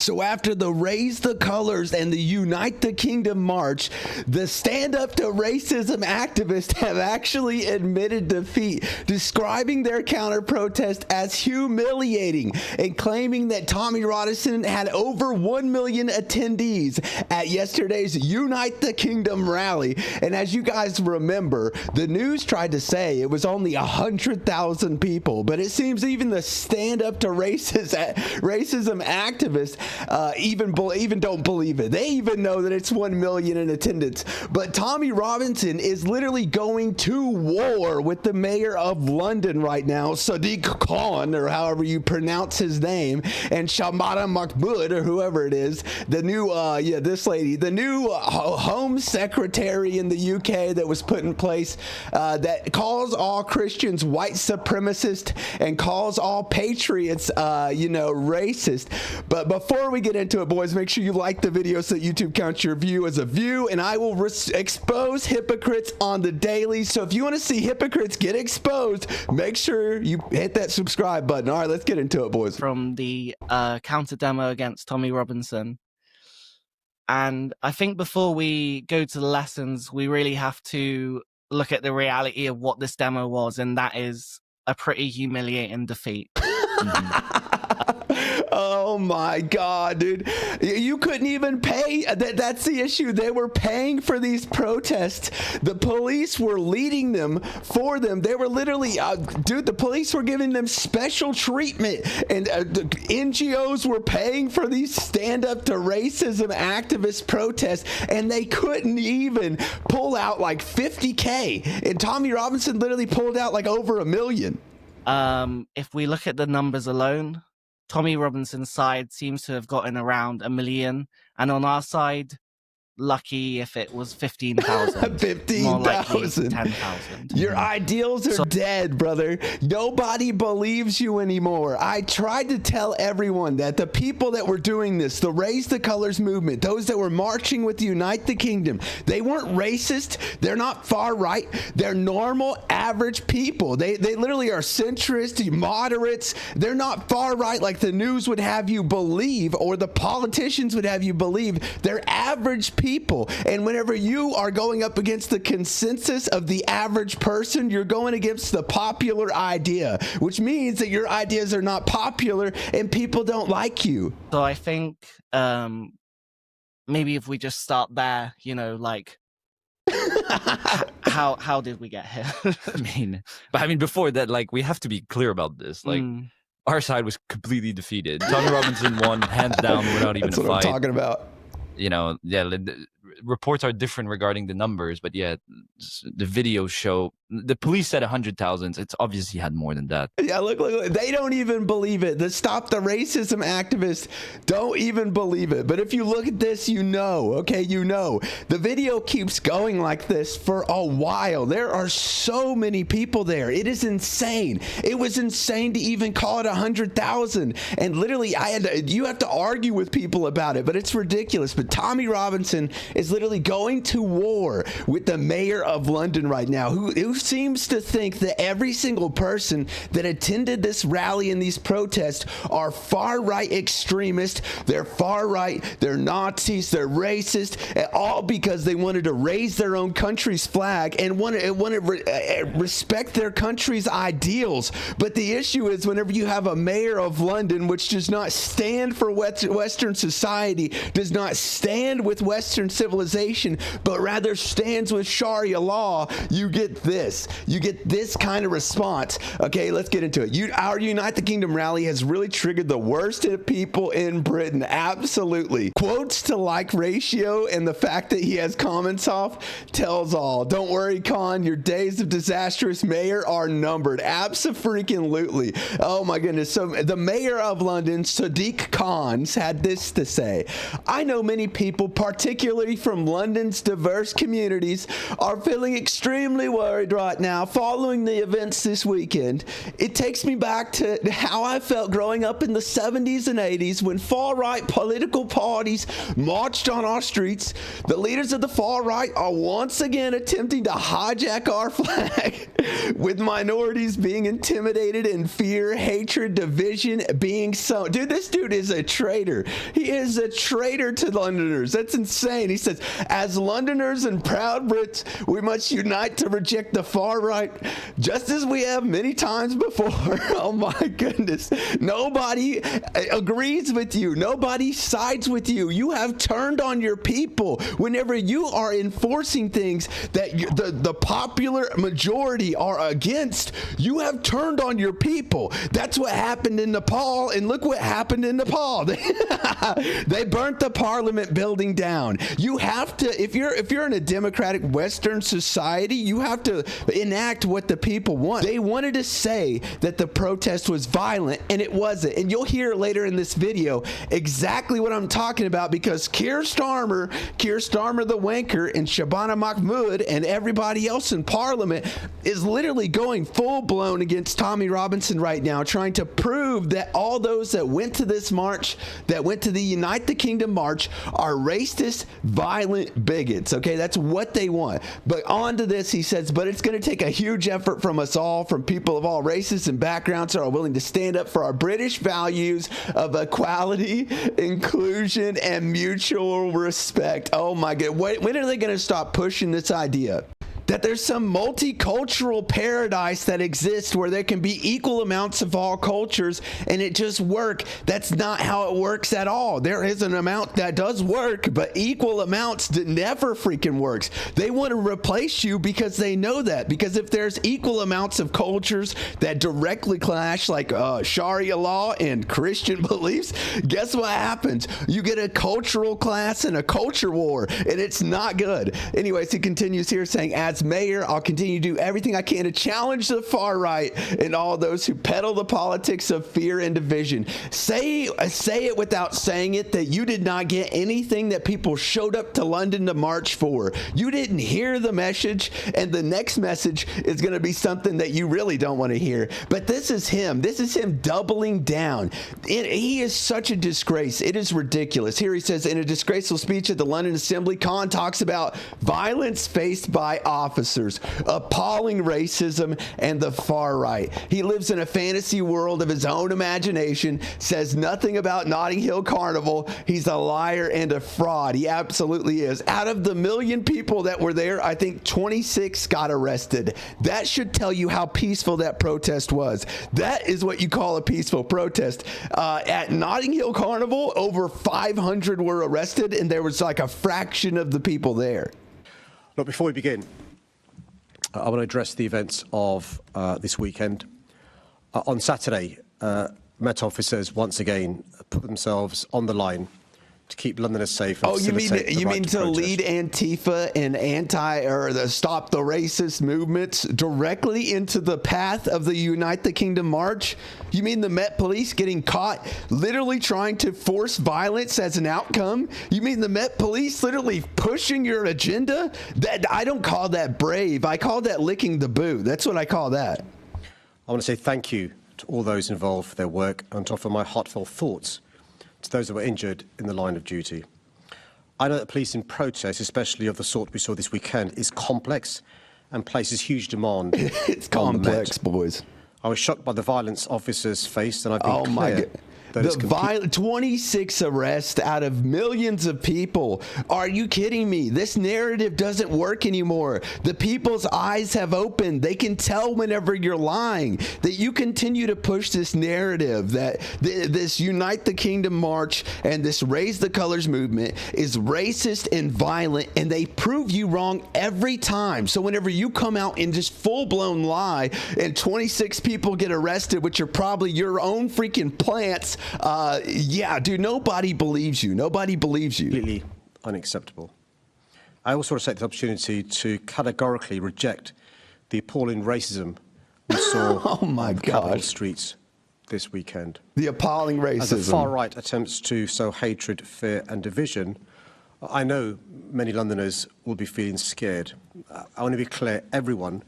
So after the Raise the Colors and the Unite the Kingdom march, the Stand Up to Racism activists have actually admitted defeat, describing their counter-protest as humiliating and claiming that Tommy Robinson had over 1 million attendees at yesterday's Unite the Kingdom rally. And as you guys remember, the news tried to say it was only 100,000 people, but it seems even the Stand Up to Racism activists even don't believe it. They even know that it's 1 million in attendance. But Tommy Robinson is literally going to war with the mayor of London right now, Sadiq Khan, or however you pronounce his name, and Shamara Mahmood, or whoever it is, the new this lady, the new Home Secretary in the UK that was put in place, that calls all Christians white supremacist and calls all patriots racist. But before we get into it, boys, make sure you like the video so that YouTube counts your view as a view, and I will expose hypocrites on the daily. So if you want to see hypocrites get exposed, make sure you hit that subscribe button. All right, let's get into it, boys. From the counter demo against Tommy Robinson. And I think before we go to the lessons, we really have to look at the reality of what this demo was, and that is a pretty humiliating defeat. Oh my God, dude. You couldn't even pay. That's the issue. They were paying for these protests. The police were leading them for them. They were literally, the police were giving them special treatment. And the NGOs were paying for these Stand Up to Racism activist protests. And they couldn't even pull out like 50K. And Tommy Robinson literally pulled out like over 1 million. If we look at the numbers alone, Tommy Robinson's side seems to have gotten around 1 million, and on our side, lucky if it was 15,000. 15,000. 10,000. Your ideals are dead, brother. Nobody believes you anymore. I tried to tell everyone that the people that were doing this, the Raise the Colors movement, those that were marching with Unite the Kingdom, they weren't racist. They're not far right. They're normal, average people. They literally are centrist, moderates. They're not far right like the news would have you believe, or the politicians would have you believe. They're average people. And whenever you are going up against the consensus of the average person, you're going against the popular idea, which means that your ideas are not popular and people don't like you. So I think maybe if we just start there, like how did we get here? I mean, before that, like, we have to be clear about this. Like, our side was completely defeated. Tommy Robinson won hands down without even a fight. That's what I'm talking about. The reports are different regarding the numbers, but yeah, the videos show the police said 100,000. It's obviously had more than that. Yeah, look, they don't even believe it. The Stop the Racism activists don't even believe it. But if you look at this, the video keeps going like this for a while. There are so many people there. It is insane. It was insane to even call it 100,000. And literally, you have to argue with people about it, but it's ridiculous. But Tommy Robinson is literally going to war with the mayor of London right now, who seems to think that every single person that attended this rally and these protests are far-right extremists. They're far-right, they're Nazis, they're racist, all because they wanted to raise their own country's flag and want to respect their country's ideals. But the issue is, whenever you have a mayor of London which does not stand for Western society, does not stand with Western civilization, but rather stands with Sharia law, you get this. You get this kind of response. Okay, let's get into it. Our Unite the Kingdom rally has really triggered the worst people in Britain. Absolutely. Quotes to like ratio and the fact that he has comments off tells all. Don't worry, Khan. Your days of disastrous mayor are numbered. Abso-freaking-lutely. Oh my goodness. So the mayor of London, Sadiq Khan, had this to say. I know many people, particularly from London's diverse communities, are feeling extremely worried right now, following the events this weekend, it takes me back to how I felt growing up in the 70s and 80s when far-right political parties marched on our streets. The leaders of the far-right are once again attempting to hijack our flag, with minorities being intimidated and fear, hatred, division being sown. Dude, this dude is a traitor. He is a traitor to Londoners. That's insane. He says, as Londoners and proud Brits, we must unite to reject the far right, just as we have many times before. Oh my goodness. Nobody agrees with you. Nobody sides with you. You have turned on your people. Whenever you are enforcing things that the popular majority are against, you have turned on your people. That's what happened in Nepal, and look what happened in Nepal. They burnt the parliament building down. You have to, if you're in a democratic Western society, you have to enact what the people want. They wanted to say that the protest was violent, and it wasn't. And you'll hear later in this video exactly what I'm talking about, because Keir Starmer the wanker, and Shabana Mahmood and everybody else in Parliament is literally going full-blown against Tommy Robinson right now, trying to prove that all those that went to this march, that went to the Unite the Kingdom march, are racist, violent bigots. Okay, that's what they want. But on to this, he says, but it's going to take a huge effort from us all, from people of all races and backgrounds who are willing to stand up for our British values of equality, inclusion, and mutual respect. Oh my God. When are they going to stop pushing this idea that there's some multicultural paradise that exists where there can be equal amounts of all cultures and it just work? That's not how it works at all. There is an amount that does work, but equal amounts never freaking works. They want to replace you because they know that. Because if there's equal amounts of cultures that directly clash, like Sharia law and Christian beliefs, guess what happens? You get a cultural class and a culture war, and it's not good. Anyways, he continues here saying, as mayor, I'll continue to do everything I can to challenge the far right and all those who peddle the politics of fear and division. Say it without saying it, that you did not get anything that people showed up to London to march for. You didn't hear the message, and the next message is going to be something that you really don't want to hear. But this is him. This is him doubling down. He is such a disgrace. It is ridiculous. Here he says, in a disgraceful speech at the London Assembly, Khan talks about violence faced by officers, appalling racism, and the far right. He lives in a fantasy world of his own imagination, says nothing about Notting Hill Carnival. He's a liar and a fraud. He absolutely is. Out of the million people that were there, I think 26 got arrested. That should tell you how peaceful that protest was. That is what you call a peaceful protest. At Notting Hill Carnival, over 500 were arrested, and there was like a fraction of the people there. Look, before we begin, I want to address the events of this weekend. On Saturday, Met officers once again put themselves on the line to keep Londoners safe. And you mean to lead Antifa and the Stop the Racist movements directly into the path of the Unite the Kingdom march? You mean the Met Police getting caught literally trying to force violence as an outcome? You mean the Met Police literally pushing your agenda? That I don't call that brave. I call that licking the boot. That's what I call that. I want to say thank you to all those involved for their work and to offer my heartfelt thoughts to those that were injured in the line of duty. I know that policing protest, especially of the sort we saw this weekend, is complex and places huge demand. It's complex, boys. I was shocked by the violence officers faced, and I've been clear that 26 arrests out of millions of people. Are you kidding me? This narrative doesn't work anymore. The people's eyes have opened. They can tell whenever you're lying. That you continue to push this narrative that this Unite the Kingdom march and this Raise the Colors movement is racist and violent, and they prove you wrong every time. So whenever you come out and just full-blown lie and 26 people get arrested, which are probably your own freaking plants, yeah, dude, nobody believes you. Nobody believes you. Completely unacceptable. I also want to take the opportunity to categorically reject the appalling racism we saw oh my on the Capitol gosh. streets this weekend. The appalling racism. As the far right attempts to sow hatred, fear and division, I know many Londoners will be feeling scared. I want to be clear, everyone,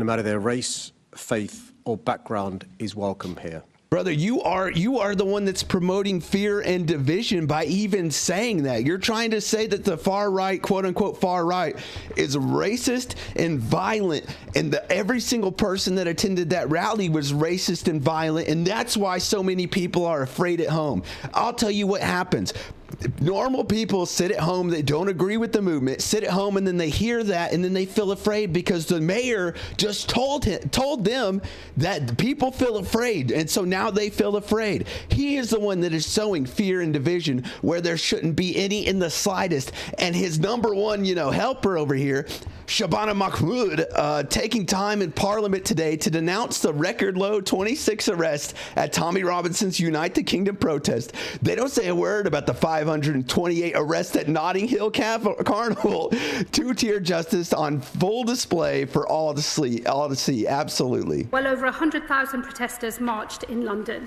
no matter their race, faith, or background, is welcome here. Brother, you are the one that's promoting fear and division by even saying that. You're trying to say that the far right, quote unquote far right, is racist and violent, and every single person that attended that rally was racist and violent, and that's why so many people are afraid at home. I'll tell you what happens. Normal people sit at home, they don't agree with the movement, sit at home, and then they hear that, and then they feel afraid because the mayor just told them that people feel afraid, and so now they feel afraid. He is the one that is sowing fear and division where there shouldn't be any in the slightest, and his number one, helper over here, Shabana Mahmood, taking time in Parliament today to denounce the record low 26 arrests at Tommy Robinson's Unite the Kingdom protest. They don't say a word about the 528 arrests at Notting Hill Carnival. Two-tier justice on full display for all to see. Absolutely. Well over 100,000 protesters marched in London.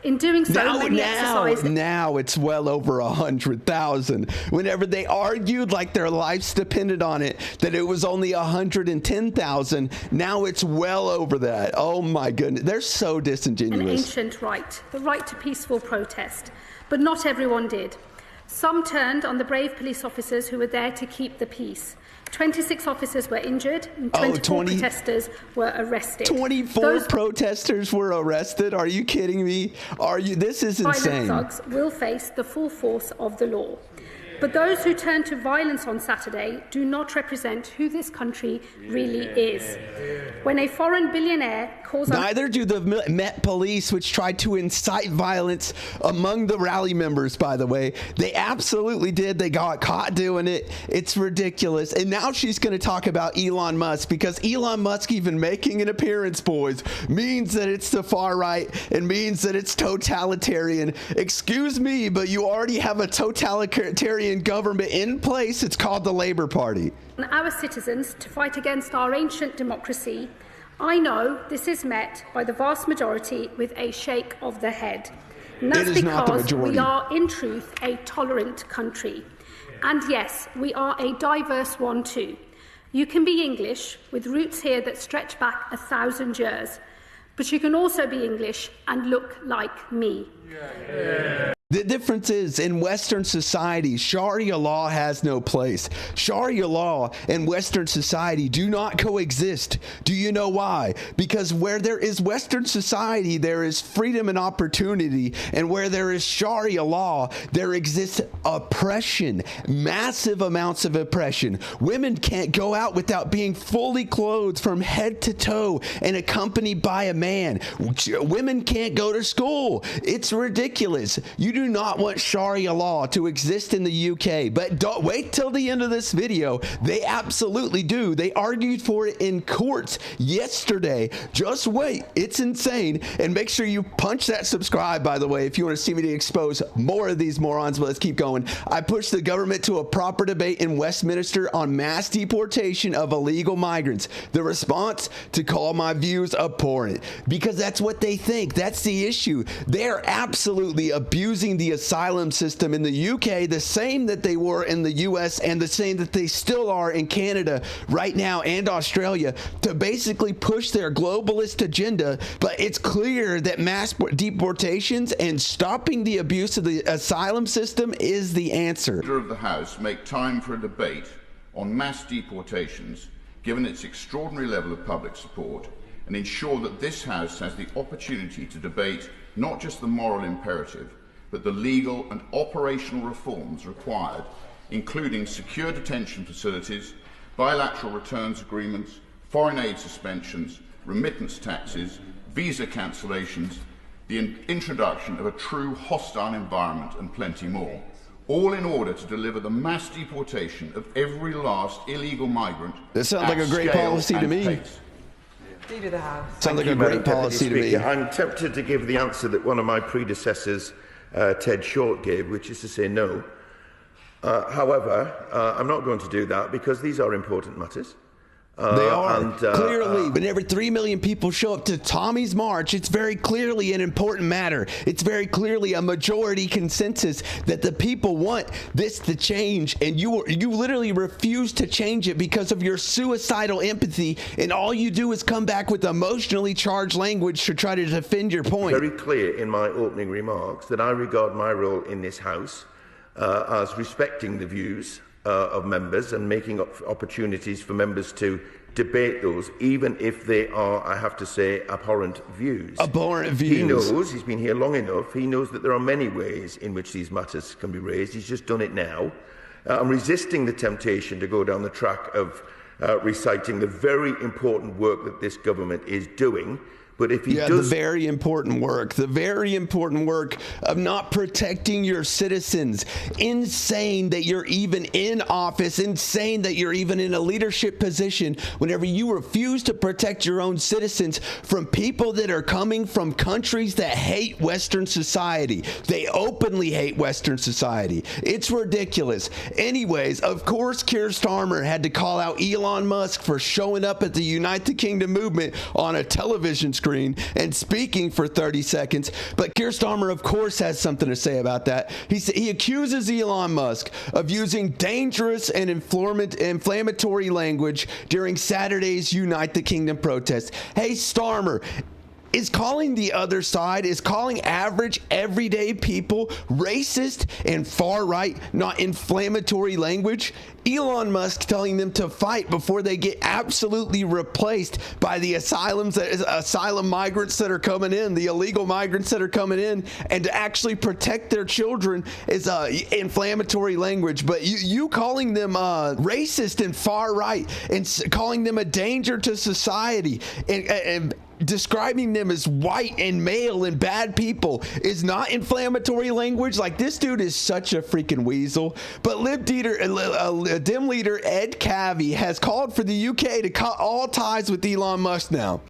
In doing so, many exercised... Now it's well over 100,000. Whenever they argued like their lives depended on it, that it was only 110,000, now it's well over that. Oh my goodness, they're so disingenuous. An ancient right, the right to peaceful protest. But not everyone did. Some turned on the brave police officers who were there to keep the peace. 26 officers were injured and 24 protesters were arrested. 24 protesters were arrested? Are you kidding me? This is insane. Violent thugs will face the full force of the law. But those who turned to violence on Saturday do not represent who this country really is. When a foreign billionaire calls on... Neither do the Met Police, which tried to incite violence among the rally members, by the way. They absolutely did. They got caught doing it. It's ridiculous. And now she's going to talk about Elon Musk, because Elon Musk even making an appearance, boys, means that it's the far right and means that it's totalitarian. Excuse me, but you already have a totalitarian government in place. It's called the Labour Party. Our citizens to fight against our ancient democracy. I know this is met by the vast majority with a shake of the head. And that's because we are, in truth, a tolerant country. And yes, we are a diverse one too. You can be English with roots here that stretch back 1,000 years, but you can also be English and look like me. The difference is, in Western society, Sharia law has no place. Sharia law and Western society do not coexist. Do you know why? Because where there is Western society, there is freedom and opportunity. And where there is Sharia law, there exists oppression, massive amounts of oppression. Women can't go out without being fully clothed from head to toe and accompanied by a man. Women can't go to school. It's ridiculous. You do not want Sharia law to exist in the UK, but don't wait till the end of this video. They absolutely do. They argued for it in courts yesterday. Just wait. It's insane. And make sure you punch that subscribe, by the way, if you want to see me expose more of these morons. But let's keep going. I pushed the government to a proper debate in Westminster on mass deportation of illegal migrants. The response: to call my views abhorrent, because that's what they think. That's the issue. They're absolutely abusing the asylum system in the UK, the same that they were in the US and the same that they still are in Canada right now and Australia, to basically push their globalist agenda. But it's clear that mass deportations and stopping the abuse of the asylum system is the answer. Leader of the House make time for a debate on mass deportations, given its extraordinary level of public support, and ensure that this House has the opportunity to debate not just the moral imperative, but the legal and operational reforms required, including secure detention facilities, bilateral returns agreements, foreign aid suspensions, remittance taxes, visa cancellations, the introduction of a true hostile environment, and plenty more, all in order to deliver the mass deportation of every last illegal migrant. That sounds like a great policy to me. Leader of the House. Sounds like a great policy to me. I'm tempted to give the answer that one of my predecessors, Ted Short, gave, which is to say no. However, I'm not going to do that because these are important matters. They are. Clearly, whenever 3 million people show up to Tommy's March, it's very clearly an important matter. It's very clearly a majority consensus that the people want this to change, and you literally refuse to change it because of your suicidal empathy, and all you do is come back with emotionally charged language to try to defend your point. Very clear in my opening remarks that I regard my role in this House as respecting the views of members and making opportunities for members to debate those, even if they are, I have to say, abhorrent views. Abhorrent views. He knows, he's been here long enough, he knows that there are many ways in which these matters can be raised. He's just done it now. I'm resisting the temptation to go down the track of reciting the very important work that this government is doing. But if he does... the very important work of not protecting your citizens. Insane that you're even in office, insane that you're even in a leadership position whenever you refuse to protect your own citizens from people that are coming from countries that hate Western society. They openly hate Western society. It's ridiculous. Anyways, of course, Keir Starmer had to call out Elon Musk for showing up at the Unite the Kingdom movement on a television screen and speaking for 30 seconds. But Keir Starmer, of course, has something to say about that. He accuses Elon Musk of using dangerous and inflammatory language during Saturday's Unite the Kingdom protest. Hey, Starmer, is calling the other side, is calling average, everyday people racist and far-right, not inflammatory language? Elon Musk telling them to fight before they get absolutely replaced by the asylum migrants that are coming in, the illegal migrants that are coming in, and to actually protect their children is inflammatory language. But you calling them racist and far-right and calling them a danger to society and describing them as white and male and bad people is not inflammatory language. Like, this dude is such a freaking weasel. But Dem leader Ed Cavey has called for the UK to cut all ties with Elon Musk now.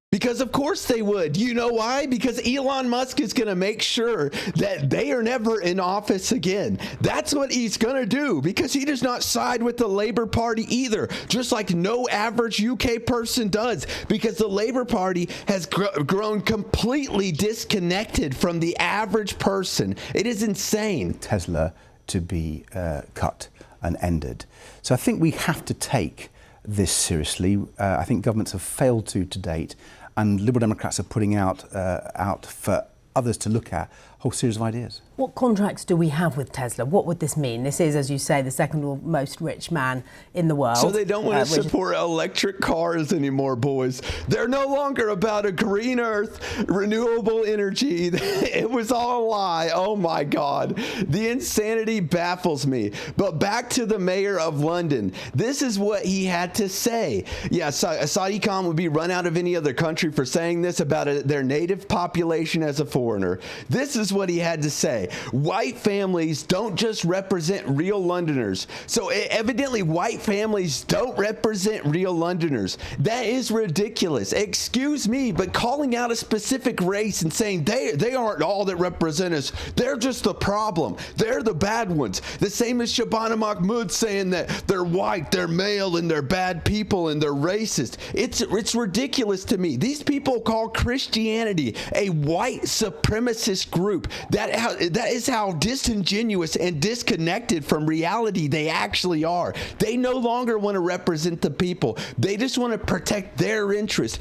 Because of course they would. You know why? Because Elon Musk is going to make sure that they are never in office again. That's what he's going to do, because he does not side with the Labour Party either, just like no average UK person does, because the Labour Party has grown completely disconnected from the average person. It is insane. Tesla to be cut and ended. So I think we have to take this seriously. I think governments have failed to date. And Liberal Democrats are putting out for others to look at a whole series of ideas. What contracts do we have with Tesla? What would this mean? This is, as you say, the second most rich man in the world. So they don't want to support electric cars anymore, boys. They're no longer about a green earth, renewable energy. It was all a lie. Oh my God. The insanity baffles me. But back to the mayor of London. This is what he had to say. Yeah, Sadiq Khan would be run out of any other country for saying this about their native population as a foreigner. This is what he had to say. White families don't just represent real Londoners. So evidently white families don't represent real Londoners. That is ridiculous. Excuse me, but calling out a specific race and saying they aren't all that represent us, they're just the problem. They're the bad ones. The same as Shabana Mahmood saying that they're white, they're male, and they're bad people and they're racist. It's ridiculous to me. These people call Christianity a white supremacist group. That is how disingenuous and disconnected from reality they actually are. They no longer want to represent the people. They just want to protect their interests.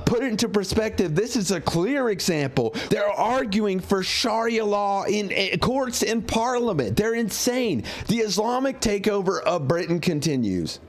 Put it into perspective, this is a clear example. They're arguing for Sharia law in courts and parliament. They're insane. The Islamic takeover of Britain continues.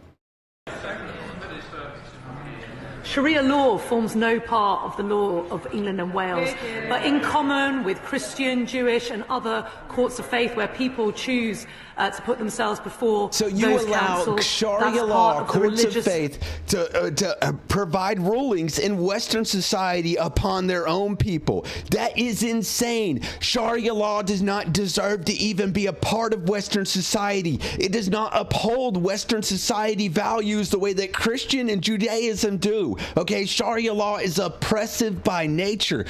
Sharia law forms no part of the law of England and Wales, but in common with Christian, Jewish and other courts of faith where people choose to put themselves before so you those allow councils, Sharia law, courts of faith to provide rulings in Western society upon their own people. That is insane. Sharia law does not deserve to even be a part of Western society. It does not uphold Western society values the way that Christian and Judaism do. Okay, Sharia law is oppressive by nature,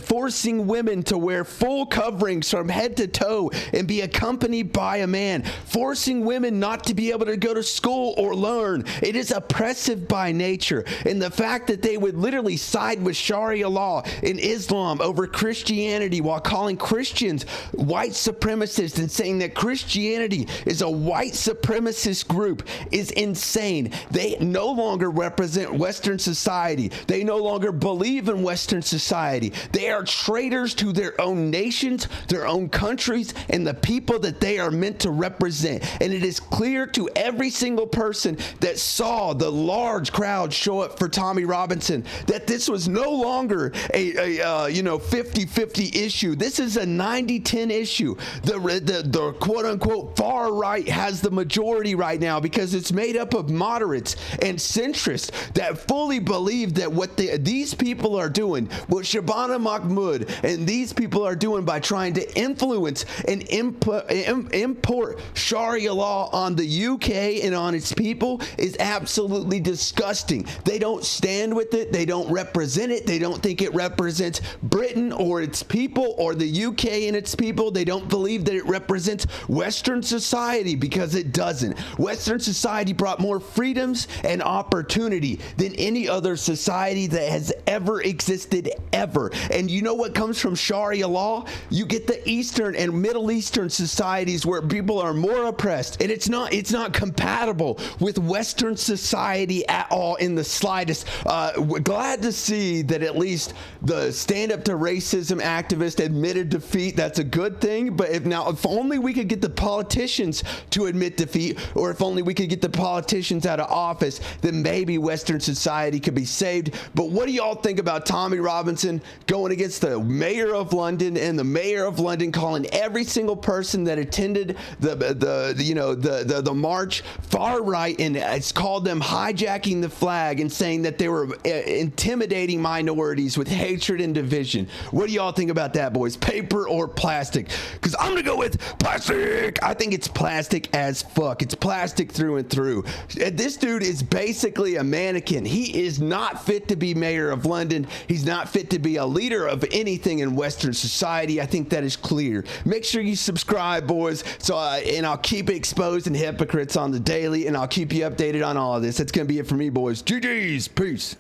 forcing women to wear full coverings from head to toe and be accompanied by a man, forcing women not to be able to go to school or learn. It is oppressive by nature. And the fact that they would literally side with Sharia law in Islam over Christianity while calling Christians white supremacists and saying that Christianity is a white supremacist group is insane. They no longer represent Western society. They no longer believe in Western society. They are traitors to their own nations, their own countries, and the people that they are meant to represent. And it is clear to every single person that saw the large crowd show up for Tommy Robinson that this was no longer a 50-50 issue. This is a 90-10 issue. The quote-unquote far right has the majority right now because it's made up of moderates and centrists that fully believe that what these people are doing, what Shabana Mahmood and these people are doing by trying to influence and import Sharia law on the UK and on its people is absolutely disgusting. They don't stand with it. They don't represent it. They don't think it represents Britain or its people or the UK and its people. They don't believe that it represents Western society because it doesn't. Western society brought more freedoms and opportunity than any other society that has ever existed ever. And you know what comes from Sharia law? You get the Eastern and Middle Eastern societies where people are more oppressed, and it's not compatible with Western society at all in the slightest. Glad to see that at least the stand up to racism activist admitted defeat. That's a good thing. But if only we could get the politicians to admit defeat, or if only we could get the politicians out of office, then maybe Western society could be saved. But what do y'all think about Tommy Robinson going against the mayor of London, and the mayor of London calling every single person that attended the march far right, and it's called them hijacking the flag and saying that they were intimidating minorities with hatred and division? What do y'all think about that, boys? Paper or plastic? Because I'm gonna go with plastic. I think it's plastic as fuck. It's plastic through and through. This dude is basically a mannequin. He is not fit to be mayor of London. He's not fit to be a leader of anything in Western society. I think that is clear. Make sure you subscribe, boys. And I'll keep exposing hypocrites on the daily, and I'll keep you updated on all of this. That's gonna be it for me, boys. GG's. Peace.